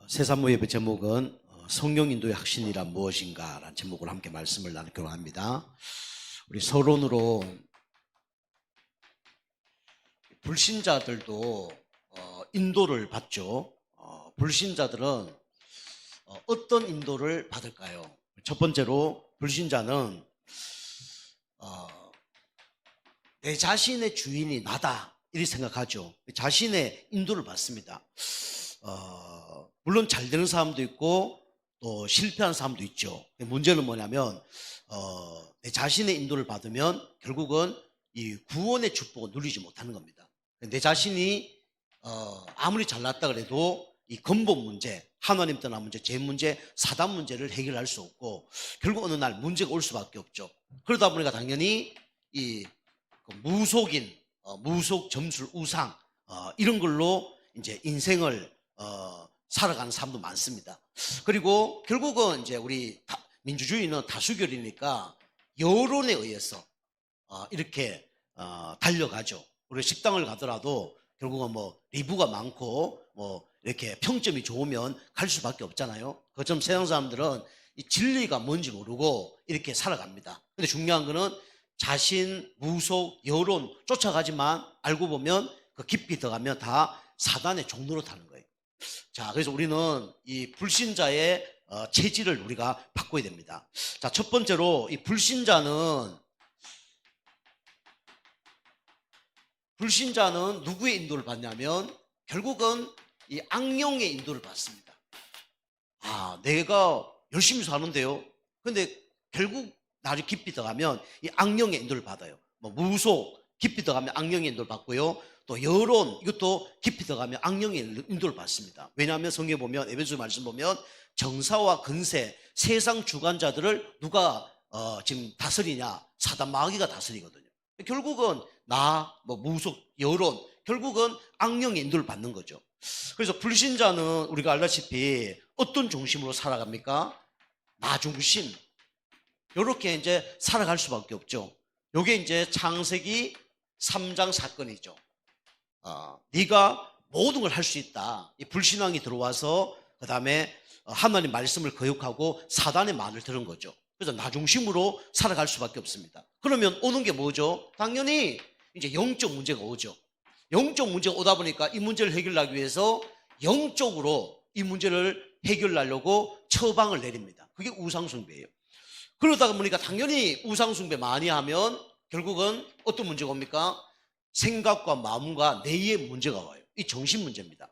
새산모 예배 제목은 성령 인도의 확신이란 무엇인가 라는 제목으로 함께 말씀을 나누기로 합니다. 우리 서론으로 불신자들도 인도를 받죠. 불신자들은 어떤 인도를 받을까요? 첫 번째로 불신자는 내 자신의 주인이 나다 이렇게 생각하죠. 자신의 인도를 받습니다. 물론 잘 되는 사람도 있고 또 실패한 사람도 있죠. 문제는 뭐냐면 내 자신의 인도를 받으면 결국은 이 구원의 축복을 누리지 못하는 겁니다. 내 자신이 아무리 잘났다 그래도 이 근본 문제, 하나님 떠난 문제, 죄 문제, 사단 문제를 해결할 수 없고 결국 어느 날 문제가 올 수밖에 없죠. 그러다 보니까 당연히 이 무속 점술, 우상 이런 걸로 이제 인생을 살아가는 사람도 많습니다. 그리고 결국은 이제 우리 민주주의는 다수결이니까 여론에 의해서 이렇게 달려가죠. 우리 식당을 가더라도 결국은 뭐 리뷰가 많고 뭐 이렇게 평점이 좋으면 갈 수밖에 없잖아요. 그처럼 세상 사람들은 이 진리가 뭔지 모르고 이렇게 살아갑니다. 근데 중요한 거는 자신, 무속, 여론 쫓아가지만 알고 보면 그 깊이 들어가면 다 사단의 종로로 타는 거예요. 자, 그래서 우리는 이 불신자의 체질을 우리가 바꿔야 됩니다. 자, 첫 번째로 이 불신자는 누구의 인도를 받냐면 결국은 이 악령의 인도를 받습니다. 내가 열심히 사는데요. 근데 결국 나를 깊이 들어가면 이 악령의 인도를 받아요. 뭐 무속 깊이 들어가면 악령의 인도를 받고요. 또 여론 이것도 깊이 들어가면 악령의 인도를 받습니다. 왜냐하면 성경에 보면 에베소 말씀 보면 정사와 근세 세상 주관자들을 누가 지금 다스리냐? 사단 마귀가 다스리거든요. 결국은 무속 여론 결국은 악령의 인도를 받는 거죠. 그래서 불신자는 우리가 알다시피 어떤 중심으로 살아갑니까? 나 중심. 이렇게 이제 살아갈 수밖에 없죠. 이게 이제 창세기 3장 사건이죠. 네가 모든 걸 할 수 있다. 이 불신앙이 들어와서 그 다음에 하나님 말씀을 거역하고 사단의 말을 들은 거죠. 그래서 나 중심으로 살아갈 수밖에 없습니다. 그러면 오는 게 뭐죠? 당연히 이제 영적 문제가 오죠. 영적 문제가 오다 보니까 이 문제를 해결하기 위해서 영적으로 이 문제를 해결하려고 처방을 내립니다. 그게 우상숭배예요. 그러다 보니까 당연히 우상숭배 많이 하면 결국은 어떤 문제가 옵니까? 생각과 마음과 뇌의 문제가 와요. 이 정신 문제입니다.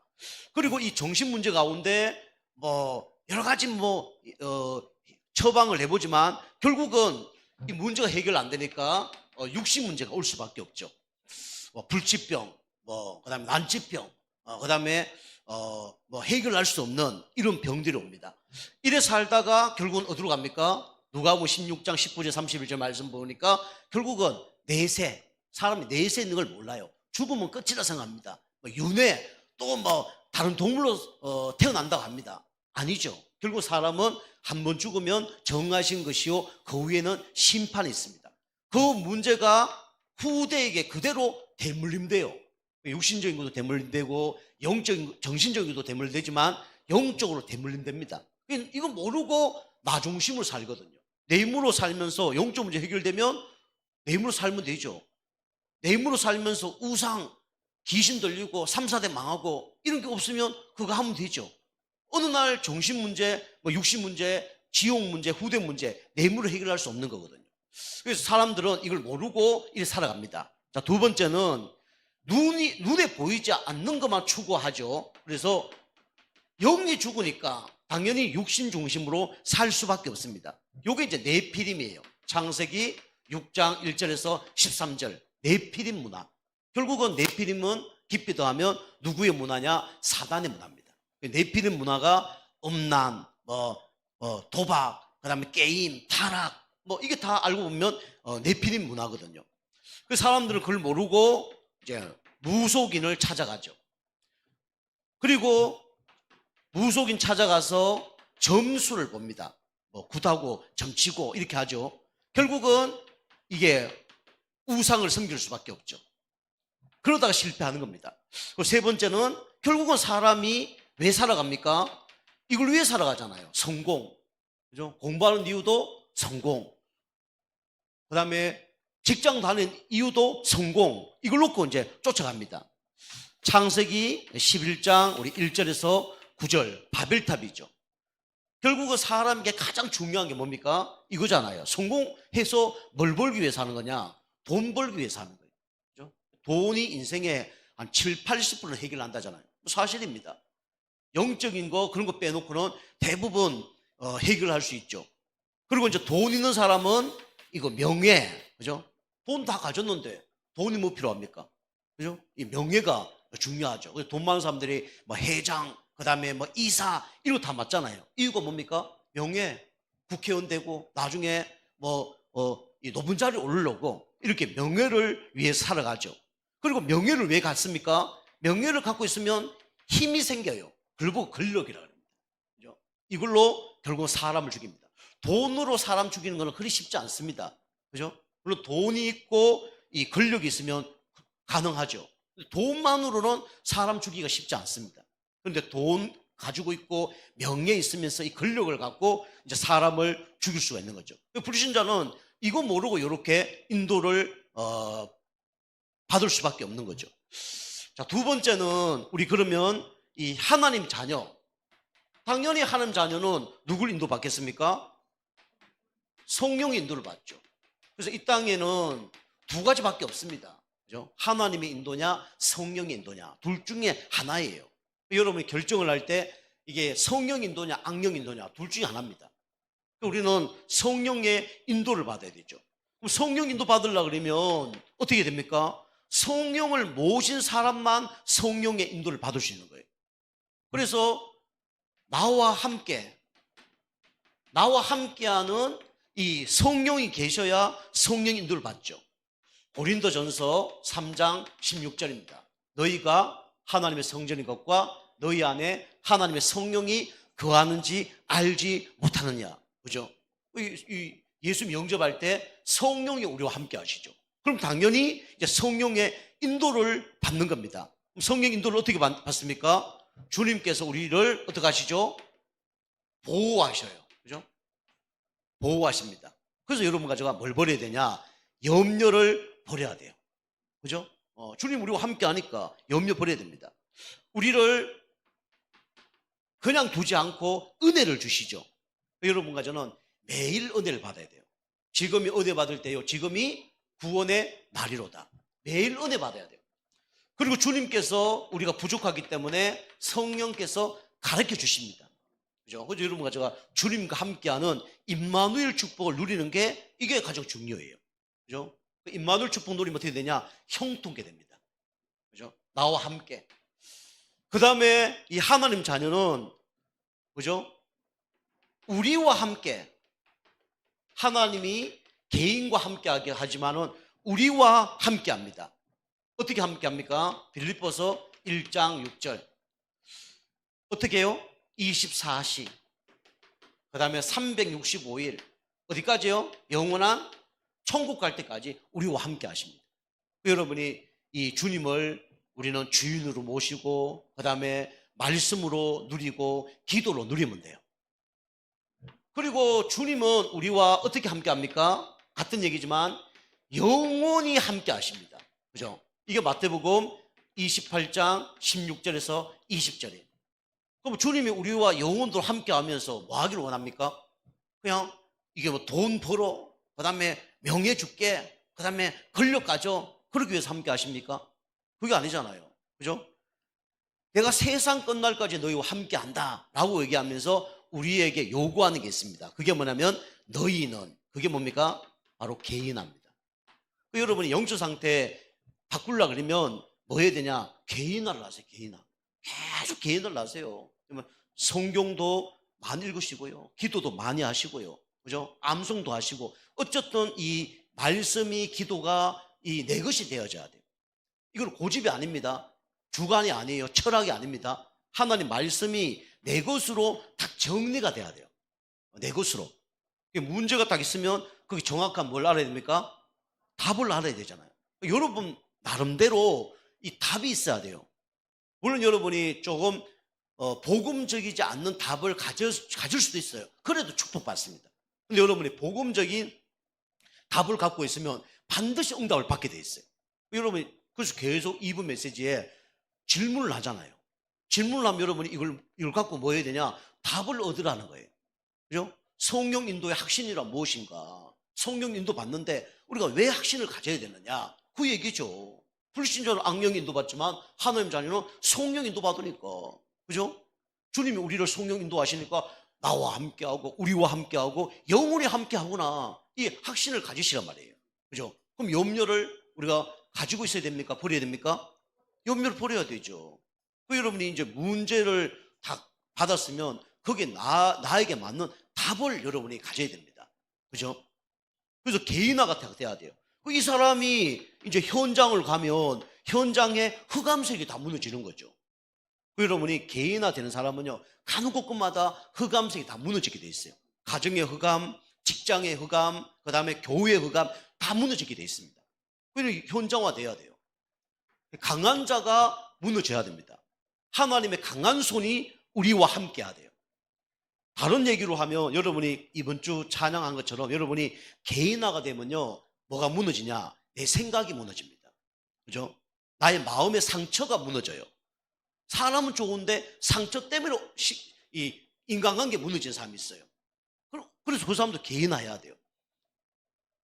그리고 이 정신 문제 가운데 여러 가지 처방을 내보지만 결국은 이 문제가 해결 안 되니까 육신 문제가 올 수밖에 없죠. 불치병, 그다음에 난치병, 그다음에 해결할 수 없는 이런 병들이 옵니다. 이래 살다가 결국은 어디로 갑니까? 누가복음 16장 19절 31절 말씀 보니까 결국은 내세, 사람이 내세 있는 걸 몰라요. 죽으면 끝이라 생각합니다. 윤회 또 다른 동물로 태어난다고 합니다. 아니죠. 결국 사람은 한 번 죽으면 정하신 것이요 그 위에는 심판이 있습니다. 그 문제가 후대에게 그대로 대물림돼요. 육신적인 것도 대물림되고 영적인 정신적인 것도 대물림되지만 영적으로 대물림됩니다. 이거 모르고 나 중심으로 살거든요. 내 힘으로 살면서 영적 문제 해결되면 내 힘으로 살면 되죠. 내 힘으로 살면서 우상, 귀신 들리고 3, 4대 망하고 이런 게 없으면 그거 하면 되죠. 어느 날 정신 문제, 육신 문제, 지옥 문제, 후대 문제 내 힘으로 해결할 수 없는 거거든요. 그래서 사람들은 이걸 모르고 이렇게 살아갑니다. 자, 두 번째는 눈에 보이지 않는 것만 추구하죠. 그래서 영이 죽으니까 당연히 육신 중심으로 살 수밖에 없습니다. 이게 이제 네피림이에요. 창세기 6장 1절에서 13절 네피림 문화. 결국은 네피림은 깊이 더하면 누구의 문화냐? 사단의 문화입니다. 네피림 문화가 음란, 도박, 그다음에 게임, 타락, 이게 다 알고 보면 네피림 문화거든요. 그 사람들은 그걸 모르고 이제 무속인을 찾아가죠. 그리고 무속인 찾아가서 점수를 봅니다. 굿하고 점치고 이렇게 하죠. 결국은 이게 우상을 섬길 수밖에 없죠. 그러다가 실패하는 겁니다. 그리고 세 번째는 결국은 사람이 왜 살아갑니까? 이걸 위해 살아가잖아요. 성공. 그죠? 공부하는 이유도 성공. 그 다음에 직장 다니는 이유도 성공. 이걸 놓고 이제 쫓아갑니다. 창세기 11장 우리 1절에서 9절 바벨탑이죠. 결국은 사람에게 가장 중요한 게 뭡니까? 이거잖아요. 성공해서 뭘 벌기 위해서 하는 거냐? 돈 벌기 위해서 하는 거예요. 그죠? 돈이 인생의 한 7, 80%를 해결한다잖아요. 사실입니다. 영적인 거 그런 거 빼놓고는 대부분 해결할 수 있죠. 그리고 이제 돈 있는 사람은 이거 명예, 그죠? 돈 다 가졌는데 돈이 뭐 필요합니까? 그죠? 이 명예가 중요하죠. 그래서 돈 많은 사람들이 뭐 회장, 그 다음에 뭐 이사, 이거 다 맞잖아요. 이유가 뭡니까? 명예, 국회의원 되고 나중에 이 높은 자리에 오르려고 이렇게 명예를 위해 살아가죠. 그리고 명예를 왜 갖습니까? 명예를 갖고 있으면 힘이 생겨요. 그걸 보고 권력이라고 합니다. 그죠? 이걸로 결국 사람을 죽입니다. 돈으로 사람 죽이는 것은 그리 쉽지 않습니다. 그죠? 물론 돈이 있고 이 권력이 있으면 가능하죠. 돈만으로는 사람 죽이기가 쉽지 않습니다. 그런데 돈 가지고 있고 명예 있으면서 이 권력을 갖고 이제 사람을 죽일 수가 있는 거죠. 불신자는 이거 모르고 이렇게 인도를 받을 수밖에 없는 거죠. 자, 두 번째는 우리 그러면 이 하나님 자녀, 당연히 하나님 자녀는 누굴 인도받겠습니까? 성령의 인도를 받죠. 그래서 이 땅에는 두 가지밖에 없습니다. 그죠? 하나님의 인도냐, 성령의 인도냐, 둘 중에 하나예요. 여러분이 결정을 할 때 이게 성령 인도냐, 악령 인도냐, 둘 중에 하나입니다. 우리는 성령의 인도를 받아야 되죠. 그럼 성령 인도 받으려고 그러면 어떻게 됩니까? 성령을 모신 사람만 성령의 인도를 받을 수 있는 거예요. 그래서 나와 함께하는 이 성령이 계셔야 성령 인도를 받죠. 고린도전서 3장 16절입니다. 너희가 하나님의 성전인 것과 너희 안에 하나님의 성령이 거하는지 알지 못하느냐. 그죠? 예수님 영접할 때 성령이 우리와 함께 하시죠. 그럼 당연히 이제 성령의 인도를 받는 겁니다. 성령 인도를 어떻게 받습니까? 주님께서 우리를 어떻게 하시죠? 보호하셔요. 그죠? 보호하십니다. 그래서 여러분과 제가 뭘 버려야 되냐? 염려를 버려야 돼요. 그죠? 주님 우리와 함께 하니까 염려 버려야 됩니다. 우리를 그냥 두지 않고 은혜를 주시죠. 여러분과 저는 매일 은혜를 받아야 돼요. 지금이 은혜 받을 때요. 지금이 구원의 날이로다. 매일 은혜 받아야 돼요. 그리고 주님께서 우리가 부족하기 때문에 성령께서 가르쳐 주십니다. 그죠? 그래서 여러분과 제가 주님과 함께하는 임마누엘 축복을 누리는 게 이게 가장 중요해요. 그죠? 임마누엘 축복 누리면 어떻게 되냐? 형통케 됩니다. 그죠? 나와 함께. 그 다음에 이 하나님 자녀는 그죠? 우리와 함께 하나님이 개인과 함께하게 하지만은 우리와 함께합니다. 어떻게 함께합니까? 빌립보서 1장 6절. 어떻게 해요? 24시. 그 다음에 365일. 어디까지요? 영원한 천국 갈 때까지 우리와 함께 하십니다. 여러분이 이 주님을 우리는 주인으로 모시고 그 다음에 말씀으로 누리고 기도로 누리면 돼요. 그리고 주님은 우리와 어떻게 함께 합니까? 같은 얘기지만 영원히 함께 하십니다. 그죠? 이게 마태복음 28장 16절에서 20절이에요. 그럼 주님이 우리와 영원토록 함께 하면서 뭐 하기를 원합니까? 그냥 이게 뭐 돈 벌어, 그 다음에 명예 줄게, 그 다음에 권력 가져, 그러기 위해서 함께 하십니까? 그게 아니잖아요. 그죠? 내가 세상 끝날까지 너희와 함께 한다 라고 얘기하면서 우리에게 요구하는 게 있습니다. 그게 뭐냐면 너희는, 그게 뭡니까? 바로 개인합니다. 여러분이 영적 상태 바꾸려고 그러면 뭐 해야 되냐? 개인화를 하세요. 개인화. 계속 개인화를 하세요. 그러면 성경도 많이 읽으시고요. 기도도 많이 하시고요. 그죠? 암송도 하시고. 어쨌든 이 말씀이 기도가 이 내 것이 되어져야 돼요. 이건 고집이 아닙니다. 주관이 아니에요. 철학이 아닙니다. 하나님 말씀이 내 것으로 딱 정리가 돼야 돼요. 내 것으로. 문제가 딱 있으면 그게 정확한 뭘 알아야 됩니까? 답을 알아야 되잖아요. 여러분 나름대로 이 답이 있어야 돼요. 물론 여러분이 조금 복음적이지 않는 답을 가질 수도 있어요. 그래도 축복받습니다. 근데 여러분이 복음적인 답을 갖고 있으면 반드시 응답을 받게 돼 있어요. 여러분이 그래서 계속 이분 메시지에 질문을 하잖아요. 질문을 하면 여러분이 이걸 갖고 뭐 해야 되냐? 답을 얻으라는 거예요. 그죠? 성령 인도의 확신이란 무엇인가? 성령 인도 받는데 우리가 왜 확신을 가져야 되느냐? 그 얘기죠. 불신자는 악령 인도 받지만 하나님 자녀는 성령 인도 받으니까. 그죠? 주님이 우리를 성령 인도하시니까 나와 함께하고 우리와 함께하고 영원히 함께하구나. 이 확신을 가지시란 말이에요. 그죠? 그럼 염려를 우리가 가지고 있어야 됩니까? 버려야 됩니까? 염려를 버려야 되죠. 그 여러분이 이제 문제를 다 받았으면 거기에 나에게 맞는 답을 여러분이 가져야 됩니다. 그죠? 그래서 개인화가 돼야 돼요. 이 사람이 이제 현장을 가면 현장의 흑암색이 다 무너지는 거죠. 여러분이 개인화 되는 사람은요, 가는 곳곳마다 흑암색이 다 무너지게 돼 있어요. 가정의 흑암, 직장의 흑암, 그 다음에 교회의 흑암 다 무너지게 돼 있습니다. 그래서 현장화 돼야 돼요. 강한 자가 무너져야 됩니다. 하나님의 강한 손이 우리와 함께 해야 돼요. 다른 얘기로 하면 여러분이 이번 주 찬양한 것처럼 여러분이 개인화가 되면요, 뭐가 무너지냐? 내 생각이 무너집니다. 그죠? 나의 마음의 상처가 무너져요. 사람은 좋은데 상처 때문에 이 인간관계 무너진 사람이 있어요. 그래서 그 사람도 개인화해야 돼요.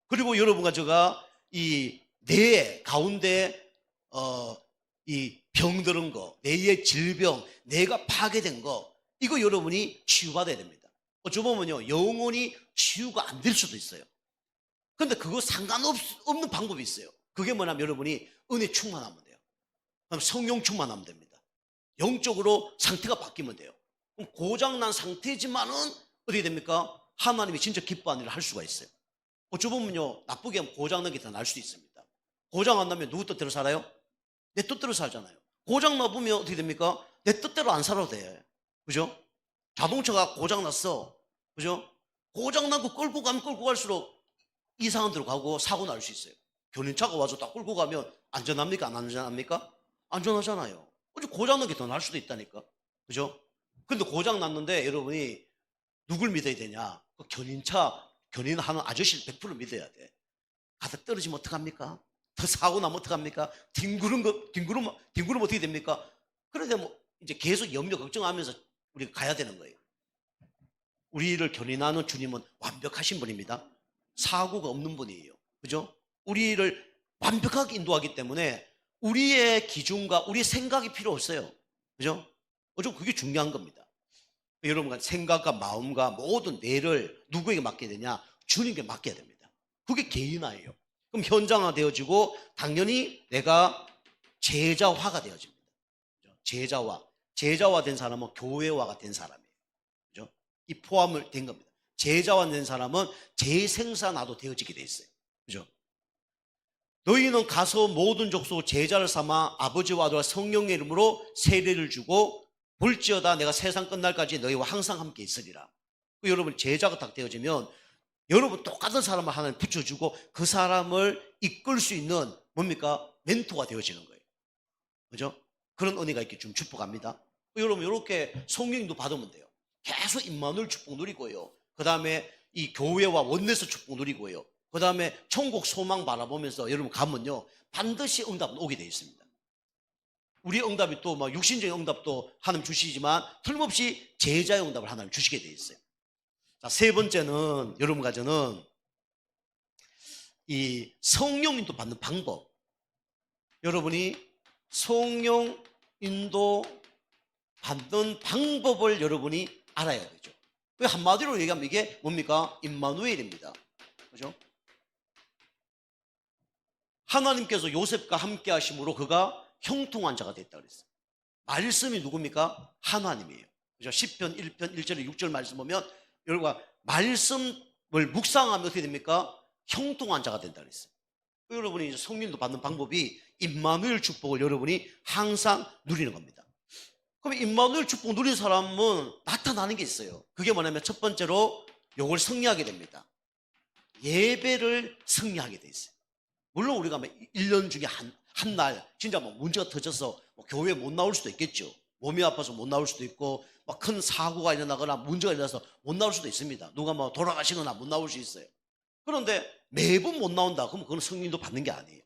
그리고 여러분과 제가 이 내 가운데 이 병들은 거, 내의 질병, 내가 파괴된 거, 이거 여러분이 치유받아야 됩니다. 어쩌보면요, 영원히 치유가 안 될 수도 있어요. 그런데 그거 상관없는 방법이 있어요. 그게 뭐냐면 여러분이 은혜 충만하면 돼요. 그럼 성령 충만하면 됩니다. 영적으로 상태가 바뀌면 돼요. 그럼 고장난 상태지만은 어떻게 됩니까? 하나님이 진짜 기뻐하는 일을 할 수가 있어요. 어쩌보면요, 나쁘게 하면 고장난 게 더 날 수도 있습니다. 고장 안 나면 누구 뜻대로 살아요? 내 뜻대로 살잖아요. 고장 나보면 어떻게 됩니까? 내 뜻대로 안 살아도 돼. 그죠? 자동차가 고장 났어. 그죠? 고장 나고 끌고 가면 끌고 갈수록 이상한 데로 가고 사고 날 수 있어요. 견인차가 와서 딱 끌고 가면 안전합니까? 안 안전합니까? 안전하잖아요. 어째 고장 난 게 더 날 수도 있다니까. 그죠? 근데 고장 났는데 여러분이 누굴 믿어야 되냐? 그 견인하는 아저씨를 100% 믿어야 돼. 가다 떨어지면 어떡합니까? 더 사고 나면 어떡합니까? 뒹구르면 어떻게 됩니까? 그런데 뭐 이제 계속 염려 걱정하면서 우리가 가야 되는 거예요. 우리를 견인하는 주님은 완벽하신 분입니다. 사고가 없는 분이에요. 그죠? 우리를 완벽하게 인도하기 때문에 우리의 기준과 우리의 생각이 필요 없어요. 그죠? 어쩌면 그게 중요한 겁니다. 여러분과 생각과 마음과 모든 뇌를 누구에게 맡겨야 되냐? 주님께 맡겨야 됩니다. 그게 개인화예요. 그럼 현장화 되어지고 당연히 내가 제자화가 되어집니다. 제자화 된 사람은 교회화가 된 사람이에요. 그죠? 이 포함을 된 겁니다. 제자화 된 사람은 재생산화도 되어지게 돼 있어요. 그죠? 너희는 가서 모든 족속 제자를 삼아 아버지와 아들과 성령의 이름으로 세례를 주고 볼지어다 내가 세상 끝날까지 너희와 항상 함께 있으리라. 여러분 제자가 딱 되어지면 여러분 똑같은 사람을 하나님 붙여주고 그 사람을 이끌 수 있는 뭡니까? 멘토가 되어지는 거예요. 그죠? 그런 은혜가 있게 좀 축복합니다. 여러분 이렇게 성령도 받으면 돼요. 계속 임마누엘 축복 누리고요. 그 다음에 이 교회와 원내에서 축복 누리고요. 그 다음에 천국 소망 바라보면서 여러분 가면요 반드시 응답은 오게 되어 있습니다. 우리 응답이 또 막 육신적인 응답도 하나님 주시지만 틀림없이 제자의 응답을 하나님 주시게 되어 있어요. 자, 세 번째는 여러분과 저는 이 성령 인도 받는 방법. 여러분이 성령 인도 받는 방법을 여러분이 알아야 되죠. 한마디로 얘기하면 이게 뭡니까? 임마누엘입니다. 그죠? 하나님께서 요셉과 함께 하심으로 그가 형통한 자가 됐다 그랬어요. 말씀이 누굽니까? 하나님이에요. 그죠? 10편 1편 1절에 6절 말씀 보면 여러분과 말씀을 묵상하면 어떻게 됩니까? 형통한 자가 된다 그랬어요. 여러분이 성령도 받는 방법이 임마누엘 축복을 여러분이 항상 누리는 겁니다. 그럼 임마누엘 축복 누리는 사람은 나타나는 게 있어요. 그게 뭐냐면 첫 번째로 이걸 승리하게 됩니다. 예배를 승리하게 돼 있어요. 물론 우리가 1년 중에 한 날 진짜 뭐 문제가 터져서 뭐 교회에 못 나올 수도 있겠죠. 몸이 아파서 못 나올 수도 있고 막 큰 사고가 일어나거나 문제가 일어나서 못 나올 수도 있습니다. 누가 뭐 돌아가시거나 못 나올 수 있어요. 그런데 매번 못 나온다 그러면 그건 성령도 받는 게 아니에요.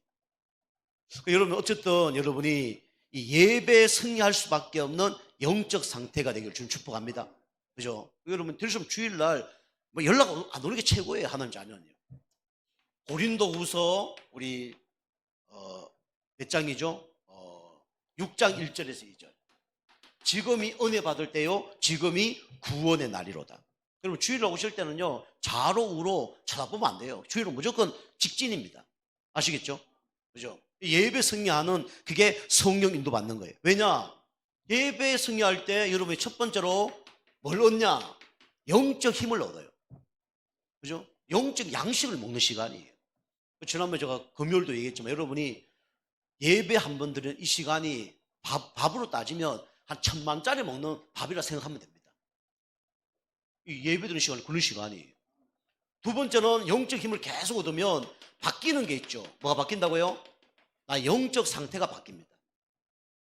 여러분 어쨌든 여러분이 이 예배에 승리할 수밖에 없는 영적 상태가 되기를 주님 축복합니다. 그죠? 여러분 될 수 없으면 주일날 뭐 연락 안 오는 게 최고예요. 하나님 자녀는요. 고린도후서 우리 몇 장이죠? 6장 1절에서 2절. 지금이 은혜 받을 때요, 지금이 구원의 날이로다. 여러분 주일날 오실 때는요, 좌로 우로 쳐다보면 안 돼요. 주일은 무조건 직진입니다. 아시겠죠? 그죠? 예배 승리하는 그게 성령 인도 받는 거예요. 왜냐? 예배 승리할 때 여러분이 첫 번째로 뭘 얻냐? 영적 힘을 얻어요. 그죠? 영적 양식을 먹는 시간이에요. 지난번에 제가 금요일도 얘기했지만 여러분이 예배 한 번 드리는 이 시간이 밥으로 따지면 한 1,000만짜리 먹는 밥이라 생각하면 됩니다. 이 예배 드리는 시간이 그런 시간이에요. 두 번째는 영적 힘을 계속 얻으면 바뀌는 게 있죠. 뭐가 바뀐다고요? 나 영적 상태가 바뀝니다.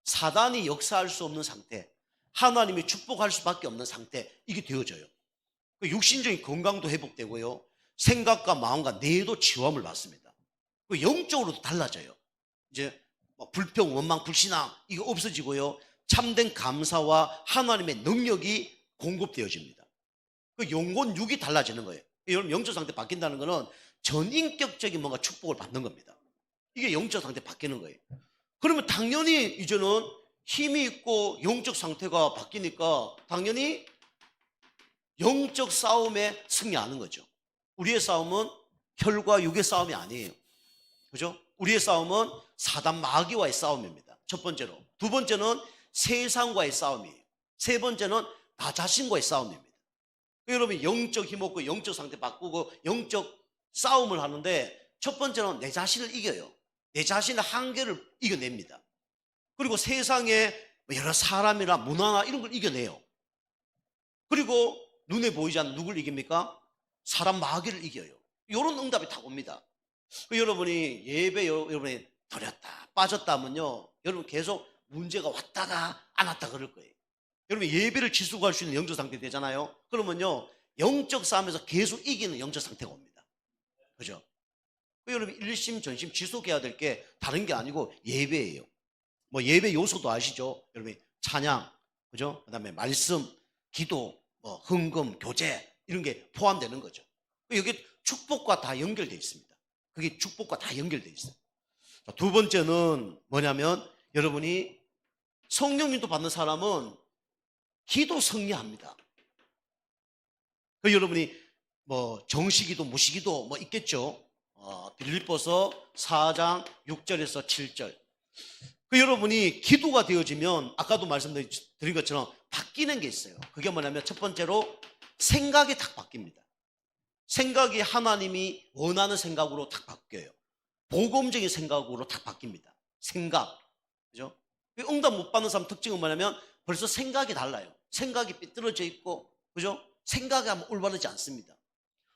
사단이 역사할 수 없는 상태, 하나님이 축복할 수밖에 없는 상태, 이게 되어져요. 육신적인 건강도 회복되고요, 생각과 마음과 뇌도 치유함을 받습니다. 영적으로도 달라져요. 이제 불평, 원망, 불신앙 이거 없어지고요, 참된 감사와 하나님의 능력이 공급되어집니다. 그 영혼 육이 달라지는 거예요. 여러분 영적 상태 바뀐다는 것은 전인격적인 뭔가 축복을 받는 겁니다. 이게 영적 상태 바뀌는 거예요. 그러면 당연히 이제는 힘이 있고 영적 상태가 바뀌니까 당연히 영적 싸움에 승리하는 거죠. 우리의 싸움은 혈과 육의 싸움이 아니에요. 그죠? 우리의 싸움은 사단 마귀와의 싸움입니다. 첫 번째로. 두 번째는 세상과의 싸움이에요. 세 번째는 나 자신과의 싸움입니다. 여러분 영적 힘 얻고 영적 상태 바꾸고 영적 싸움을 하는데 첫 번째는 내 자신을 이겨요. 내 자신의 한계를 이겨냅니다. 그리고 세상에 여러 사람이나 문화나 이런 걸 이겨내요. 그리고 눈에 보이지 않는 누굴 이깁니까? 사람 마귀를 이겨요. 이런 응답이 다 옵니다. 여러분이 예배 여러분이 들였다 빠졌다 하면요, 여러분 계속 문제가 왔다가 안 왔다 그럴 거예요. 여러분 예배를 지속할 수 있는 영적 상태 되잖아요. 그러면요 영적 싸움에서 계속 이기는 영적 상태가 옵니다. 그죠? 여러분 일심 전심 지속해야 될 게 다른 게 아니고 예배예요. 뭐 예배 요소도 아시죠? 여러분 찬양, 그죠? 그다음에 말씀, 기도, 뭐 헌금, 교제 이런 게 포함되는 거죠. 여기 축복과 다 연결되어 있습니다. 그게 축복과 다 연결되어 있어요. 두 번째는 뭐냐면 여러분이 성령님도 받는 사람은 기도 승리합니다. 여러분이 뭐 정시기도 무시기도 뭐 있겠죠. 빌립보서 4장 6절에서 7절. 여러분이 기도가 되어지면 아까도 말씀드린 것처럼 바뀌는 게 있어요. 그게 뭐냐면 첫 번째로 생각이 딱 바뀝니다. 생각이 하나님이 원하는 생각으로 딱 바뀌어요. 복음적인 생각으로 딱 바뀝니다. 생각. 그죠? 응답 못 받는 사람 특징은 뭐냐면 벌써 생각이 달라요. 생각이 삐뚤어져 있고, 그죠? 생각이 올바르지 않습니다.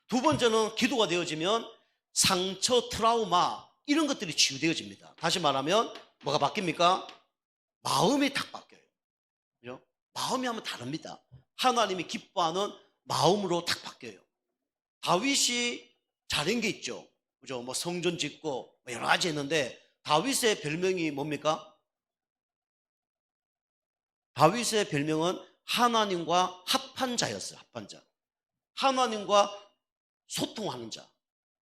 두 번째는 기도가 되어지면 상처, 트라우마 이런 것들이 치유되어집니다. 다시 말하면 뭐가 바뀝니까? 마음이 딱 바뀌어요. 그죠? 마음이 하면 다릅니다. 하나님이 기뻐하는 마음으로 딱 바뀌어요. 다윗이 잘한 게 있죠. 그죠? 뭐 성전 짓고 뭐 여러 가지 했는데 다윗의 별명이 뭡니까? 다윗의 별명은 하나님과 합한 자였어요. 합한 자. 하나님과 소통하는 자.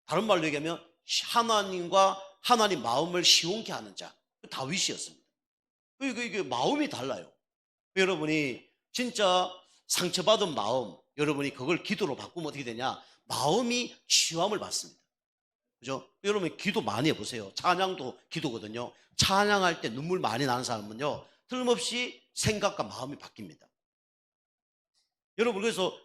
다른 말로 얘기하면 하나님과 하나님 마음을 시원케 하는 자. 다윗이었습니다. 이게 마음이 달라요. 여러분이 진짜 상처받은 마음, 여러분이 그걸 기도로 바꾸면 어떻게 되냐? 마음이 치유함을 받습니다. 그죠? 여러분 기도 많이 해보세요. 찬양도 기도거든요. 찬양할 때 눈물 많이 나는 사람은요, 틀림없이 생각과 마음이 바뀝니다. 여러분 그래서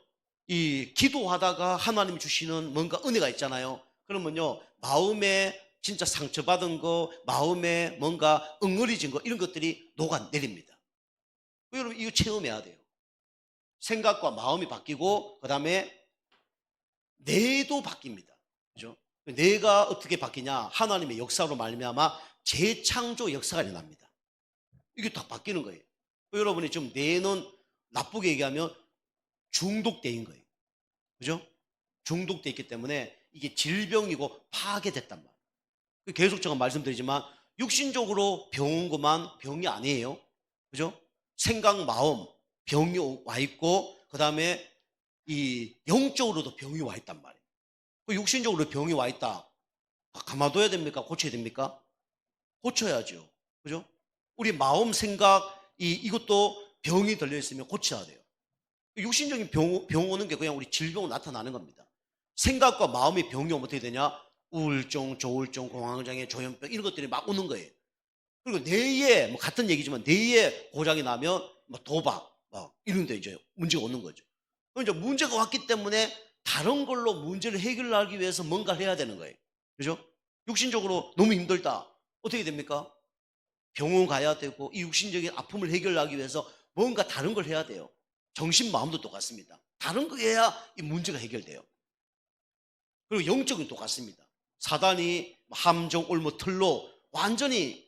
이 기도하다가 하나님이 주시는 뭔가 은혜가 있잖아요. 그러면요 마음에 진짜 상처받은 거, 마음에 뭔가 응어리진 거 이런 것들이 녹아내립니다. 여러분 이거 체험해야 돼요. 생각과 마음이 바뀌고 그 다음에 뇌도 바뀝니다. 그죠? 뇌가 어떻게 바뀌냐? 하나님의 역사로 말미암아 재창조 역사가 일어납니다. 이게 다 바뀌는 거예요. 여러분이 좀 뇌는 나쁘게 얘기하면 중독된 거예요. 그죠? 중독돼 있기 때문에 이게 질병이고 파괴됐단 말이에요. 계속 제가 말씀드리지만 육신적으로 병 온 것만 병이 아니에요. 그죠? 생각, 마음, 병이 와 있고, 그 다음에 이 영적으로도 병이 와 있단 말이에요. 육신적으로 병이 와 있다. 가만둬야 됩니까? 고쳐야 됩니까? 고쳐야죠. 그죠? 우리 마음, 생각, 이것도 병이 들려있으면 고쳐야 돼요. 육신적인 병 오는 게 그냥 우리 질병으로 나타나는 겁니다. 생각과 마음이 병이 오면 어떻게 되냐? 우울증, 조울증, 공황장애, 조현병 이런 것들이 막 오는 거예요. 그리고 뇌에 뭐 같은 얘기지만 뇌에 고장이 나면 뭐 도박 막 이런 데 이제 문제가 오는 거죠. 그럼 이제 문제가 왔기 때문에 다른 걸로 문제를 해결하기 위해서 뭔가를 해야 되는 거예요. 그죠? 육신적으로 너무 힘들다. 어떻게 됩니까? 병원 가야 되고 이 육신적인 아픔을 해결하기 위해서 뭔가 다른 걸 해야 돼요. 정신, 마음도 똑같습니다. 다른 거 해야 이 문제가 해결돼요. 그리고 영적인 똑같습니다. 사단이 함정, 올무, 틀로 완전히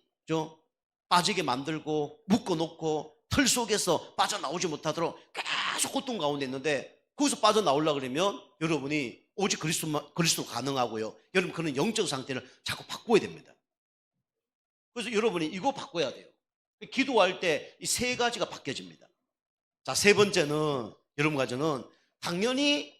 빠지게 만들고 묶어놓고 틀 속에서 빠져나오지 못하도록 계속 고통 가운데 있는데 거기서 빠져나오려고 그러면 여러분이 오직 그리스도 가능하고요. 여러분 그런 영적 상태를 자꾸 바꿔야 됩니다. 그래서 여러분이 이거 바꿔야 돼요. 기도할 때 이 세 가지가 바뀌어집니다. 자, 세 번째는 여러분 가지는 당연히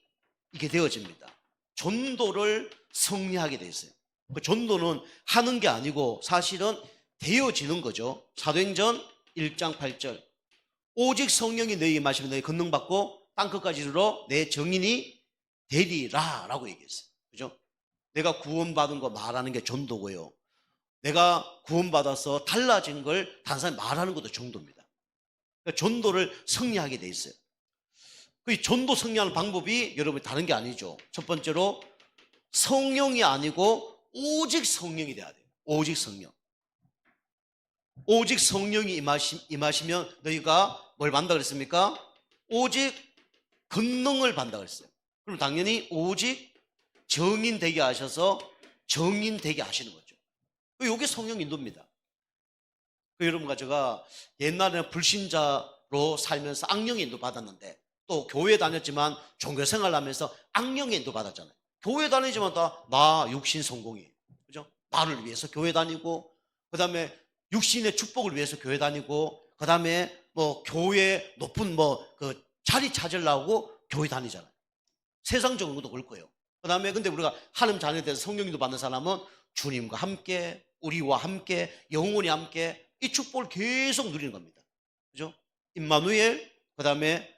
이게 되어집니다. 전도를 성리하게 돼 있어요. 그 전도는 하는 게 아니고 사실은 되어지는 거죠. 사도행전 1장 8절 오직 성령이 너희에게 임하시면 너희 권능받고 땅끝까지 이르러 내 증인이 되리라 라고 얘기했어요. 그죠? 내가 구원받은 거 말하는 게 전도고요. 내가 구원받아서 달라진 걸 다른 사람이 말하는 것도 전도입니다. 그러니까 전도를 성리하게 돼 있어요. 그 전도 성리하는 방법이 여러분 다른 게 아니죠. 첫 번째로 성령이 아니고 오직 성령이 돼야 돼요. 오직 성령. 오직 성령이 임하시면 너희가 뭘 받는다 그랬습니까? 오직 권능을 받는다 그랬어요. 그럼 당연히 오직 정인 되게 하셔서 정인 되게 하시는 거죠. 이게 성령 인도입니다. 여러분과 제가 옛날에는 불신자로 살면서 악령 인도 받았는데 또 교회 다녔지만 종교생활 하면서 악령 인도 받았잖아요. 교회 다니지만 다 나 육신 성공이에요. 그죠? 나를 위해서 교회 다니고, 그 다음에 육신의 축복을 위해서 교회 다니고, 그 다음에 뭐 교회 높은 그 자리 찾으려고 교회 다니잖아요. 세상적인 것도 그럴 거예요. 그 다음에 근데 우리가 하나님 자녀에 대해서 성령님도 받는 사람은 주님과 함께, 우리와 함께, 영원히 함께 이 축복을 계속 누리는 겁니다. 그죠? 임마누엘, 그 다음에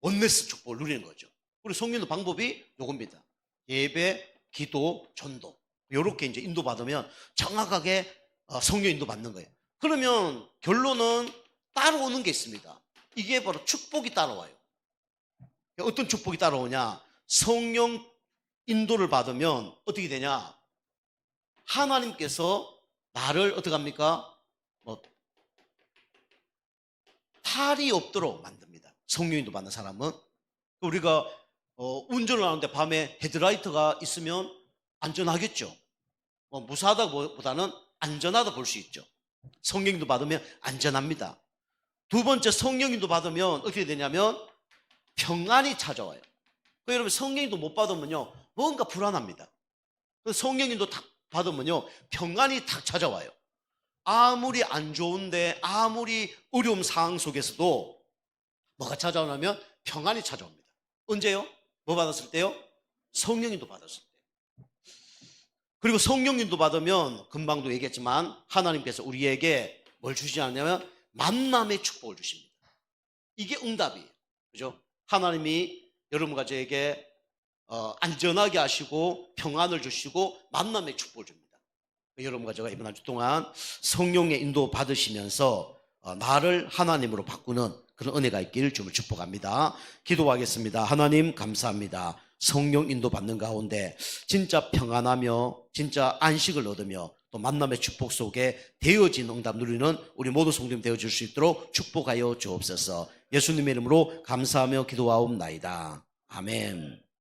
원네스 축복을 누리는 거죠. 우리 성령의 방법이 요겁니다. 예배, 기도, 전도. 요렇게 이제 인도받으면 정확하게 성령 인도받는 거예요. 그러면 결론은 따라오는 게 있습니다. 이게 바로 축복이 따라와요. 어떤 축복이 따라오냐? 성령 인도를 받으면 어떻게 되냐? 하나님께서 나를 어떻게 합니까? 탈이 없도록 만듭니다. 성령 인도 받는 사람은. 우리가 운전을 하는데 밤에 헤드라이트가 있으면 안전하겠죠. 무사하다보다는 안전하다 볼 수 있죠. 성령인도 받으면 안전합니다. 두 번째, 성령인도 받으면 어떻게 되냐면 평안이 찾아와요. 여러분 성령인도 못 받으면요 뭔가 불안합니다. 성령인도 딱 받으면요 평안이 딱 찾아와요. 아무리 안 좋은데 아무리 어려운 상황 속에서도 뭐가 찾아오냐면 평안이 찾아옵니다. 언제요? 뭐 받았을 때요? 성령인도 받았을 때. 그리고 성령인도 받으면 금방도 얘기했지만 하나님께서 우리에게 뭘 주시지 않냐면 만남의 축복을 주십니다. 이게 응답이에요. 그죠? 하나님이 여러분과 저에게 안전하게 하시고 평안을 주시고 만남의 축복을 줍니다. 여러분과 제가 이번 한 주 동안 성령의 인도 받으시면서 나를 하나님으로 바꾸는 그런 은혜가 있기를 주님을 축복합니다. 기도하겠습니다. 하나님 감사합니다. 성령 인도 받는 가운데 진짜 평안하며 진짜 안식을 얻으며 또 만남의 축복 속에 되어진 응답 누리는 우리 모두 성도님 되어줄 수 있도록 축복하여 주옵소서. 예수님의 이름으로 감사하며 기도하옵나이다. 아멘.